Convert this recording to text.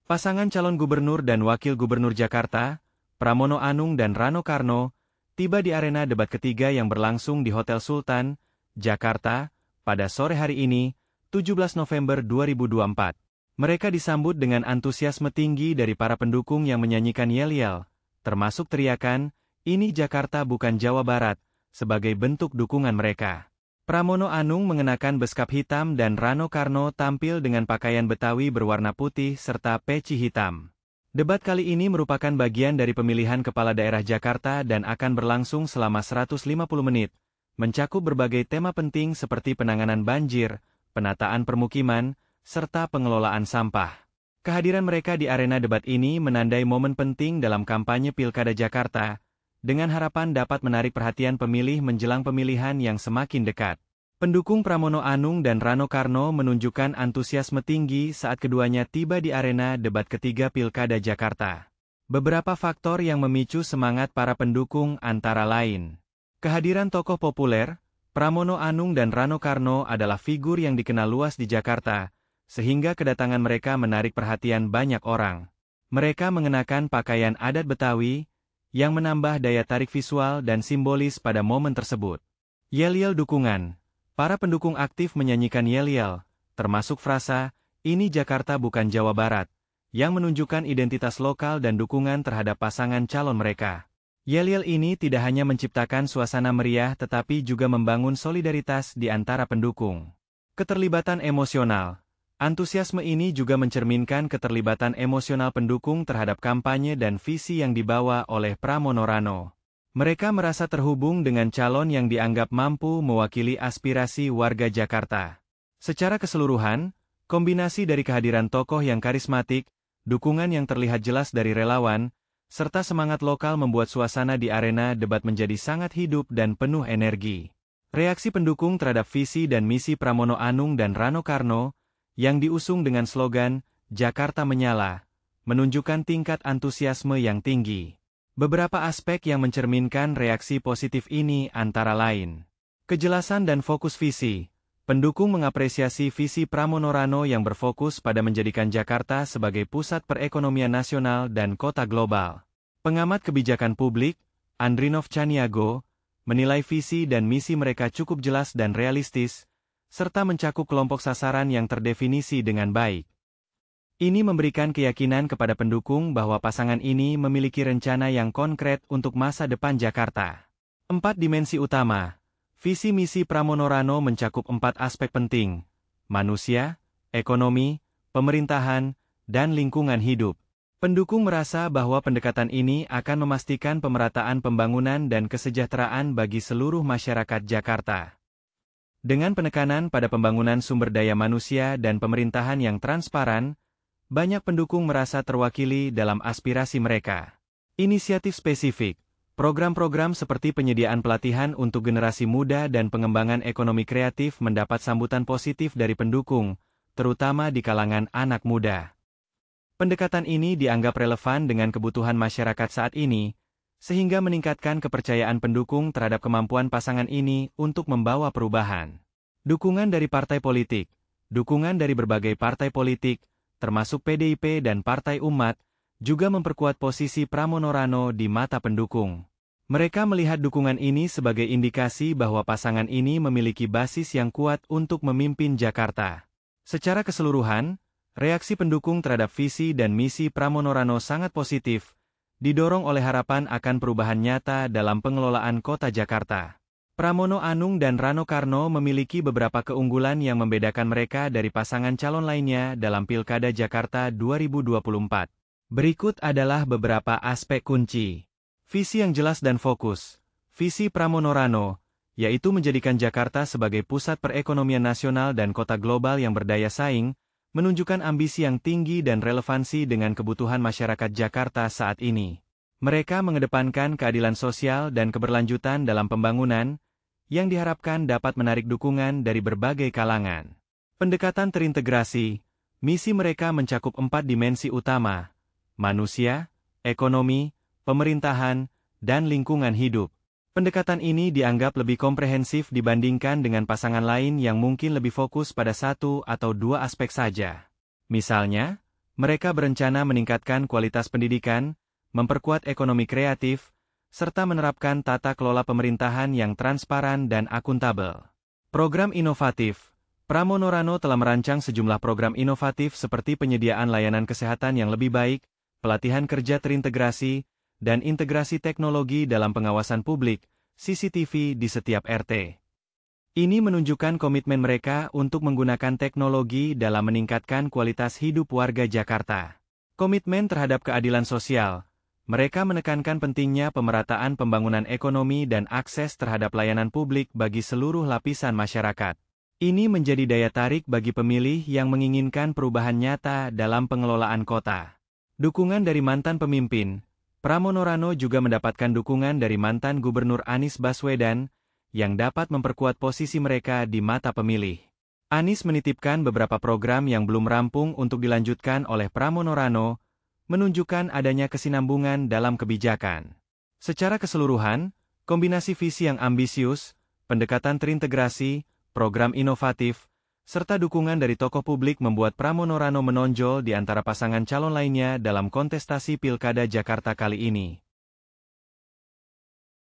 Pasangan calon gubernur dan wakil gubernur Jakarta, Pramono Anung dan Rano Karno, tiba di arena debat ketiga yang berlangsung di Hotel Sultan, Jakarta, pada sore hari ini, 17 November 2024. Mereka disambut dengan antusiasme tinggi dari para pendukung yang menyanyikan yel-yel, termasuk teriakan, "Ini Jakarta bukan Jawa Barat," sebagai bentuk dukungan mereka. Pramono Anung mengenakan beskap hitam dan Rano Karno tampil dengan pakaian Betawi berwarna putih serta peci hitam. Debat kali ini merupakan bagian dari pemilihan kepala daerah Jakarta dan akan berlangsung selama 150 menit, mencakup berbagai tema penting seperti penanganan banjir, penataan permukiman, serta pengelolaan sampah. Kehadiran mereka di arena debat ini menandai momen penting dalam kampanye Pilkada Jakarta, dengan harapan dapat menarik perhatian pemilih menjelang pemilihan yang semakin dekat. Pendukung Pramono Anung dan Rano Karno menunjukkan antusiasme tinggi saat keduanya tiba di arena debat ketiga Pilkada Jakarta. Beberapa faktor yang memicu semangat para pendukung antara lain. Kehadiran tokoh populer, Pramono Anung dan Rano Karno adalah figur yang dikenal luas di Jakarta, sehingga kedatangan mereka menarik perhatian banyak orang. Mereka mengenakan pakaian adat Betawi, yang menambah daya tarik visual dan simbolis pada momen tersebut. Yel-yel dukungan. Para pendukung aktif menyanyikan yel-yel, termasuk frasa, "Ini Jakarta bukan Jawa Barat," yang menunjukkan identitas lokal dan dukungan terhadap pasangan calon mereka. Yel-yel ini tidak hanya menciptakan suasana meriah tetapi juga membangun solidaritas di antara pendukung. Keterlibatan emosional. Antusiasme ini juga mencerminkan keterlibatan emosional pendukung terhadap kampanye dan visi yang dibawa oleh Pramono Rano. Mereka merasa terhubung dengan calon yang dianggap mampu mewakili aspirasi warga Jakarta. Secara keseluruhan, kombinasi dari kehadiran tokoh yang karismatik, dukungan yang terlihat jelas dari relawan, serta semangat lokal membuat suasana di arena debat menjadi sangat hidup dan penuh energi. Reaksi pendukung terhadap visi dan misi Pramono Anung dan Rano Karno, yang diusung dengan slogan, "Jakarta Menyala," menunjukkan tingkat antusiasme yang tinggi. Beberapa aspek yang mencerminkan reaksi positif ini antara lain. Kejelasan dan fokus visi. Pendukung mengapresiasi visi Pramono Rano yang berfokus pada menjadikan Jakarta sebagai pusat perekonomian nasional dan kota global. Pengamat kebijakan publik, Andrinov Caniago, menilai visi dan misi mereka cukup jelas dan realistis, serta mencakup kelompok sasaran yang terdefinisi dengan baik. Ini memberikan keyakinan kepada pendukung bahwa pasangan ini memiliki rencana yang konkret untuk masa depan Jakarta. 4 dimensi utama. Visi misi Pramono Rano mencakup 4 aspek penting: manusia, ekonomi, pemerintahan, dan lingkungan hidup. Pendukung merasa bahwa pendekatan ini akan memastikan pemerataan pembangunan dan kesejahteraan bagi seluruh masyarakat Jakarta. Dengan penekanan pada pembangunan sumber daya manusia dan pemerintahan yang transparan, banyak pendukung merasa terwakili dalam aspirasi mereka. Inisiatif spesifik. Program-program seperti penyediaan pelatihan untuk generasi muda dan pengembangan ekonomi kreatif mendapat sambutan positif dari pendukung, terutama di kalangan anak muda. Pendekatan ini dianggap relevan dengan kebutuhan masyarakat saat ini, sehingga meningkatkan kepercayaan pendukung terhadap kemampuan pasangan ini untuk membawa perubahan. Dukungan dari partai politik. Dukungan dari berbagai partai politik, termasuk PDIP dan Partai Umat, juga memperkuat posisi Pramono Rano di mata pendukung. Mereka melihat dukungan ini sebagai indikasi bahwa pasangan ini memiliki basis yang kuat untuk memimpin Jakarta. Secara keseluruhan, reaksi pendukung terhadap visi dan misi Pramono Rano sangat positif, didorong oleh harapan akan perubahan nyata dalam pengelolaan kota Jakarta. Pramono Anung dan Rano Karno memiliki beberapa keunggulan yang membedakan mereka dari pasangan calon lainnya dalam Pilkada Jakarta 2024. Berikut adalah beberapa aspek kunci. Visi yang jelas dan fokus. Visi Pramono Rano, yaitu menjadikan Jakarta sebagai pusat perekonomian nasional dan kota global yang berdaya saing, menunjukkan ambisi yang tinggi dan relevansi dengan kebutuhan masyarakat Jakarta saat ini. Mereka mengedepankan keadilan sosial dan keberlanjutan dalam pembangunan, yang diharapkan dapat menarik dukungan dari berbagai kalangan. Pendekatan terintegrasi. Misi mereka mencakup 4 dimensi utama: manusia, ekonomi, pemerintahan, dan lingkungan hidup. Pendekatan ini dianggap lebih komprehensif dibandingkan dengan pasangan lain yang mungkin lebih fokus pada satu atau dua aspek saja. Misalnya, Mereka berencana meningkatkan kualitas pendidikan, memperkuat ekonomi kreatif, serta menerapkan tata kelola pemerintahan yang transparan dan akuntabel. Program inovatif. Pramono Rano telah merancang sejumlah program inovatif seperti penyediaan layanan kesehatan yang lebih baik, pelatihan kerja terintegrasi, dan integrasi teknologi dalam pengawasan publik, CCTV di setiap RT. Ini menunjukkan komitmen mereka untuk menggunakan teknologi dalam meningkatkan kualitas hidup warga Jakarta. Komitmen terhadap keadilan sosial. Mereka menekankan pentingnya pemerataan pembangunan ekonomi dan akses terhadap layanan publik bagi seluruh lapisan masyarakat. Ini menjadi daya tarik bagi pemilih yang menginginkan perubahan nyata dalam pengelolaan kota. Dukungan dari mantan pemimpin. Pramono Rano juga mendapatkan dukungan dari mantan Gubernur Anies Baswedan, yang dapat memperkuat posisi mereka di mata pemilih. Anies menitipkan beberapa program yang belum rampung untuk dilanjutkan oleh Pramono Rano, menunjukkan adanya kesinambungan dalam kebijakan. Secara keseluruhan, kombinasi visi yang ambisius, pendekatan terintegrasi, program inovatif, serta dukungan dari tokoh publik membuat Pramono Rano menonjol di antara pasangan calon lainnya dalam kontestasi Pilkada Jakarta kali ini.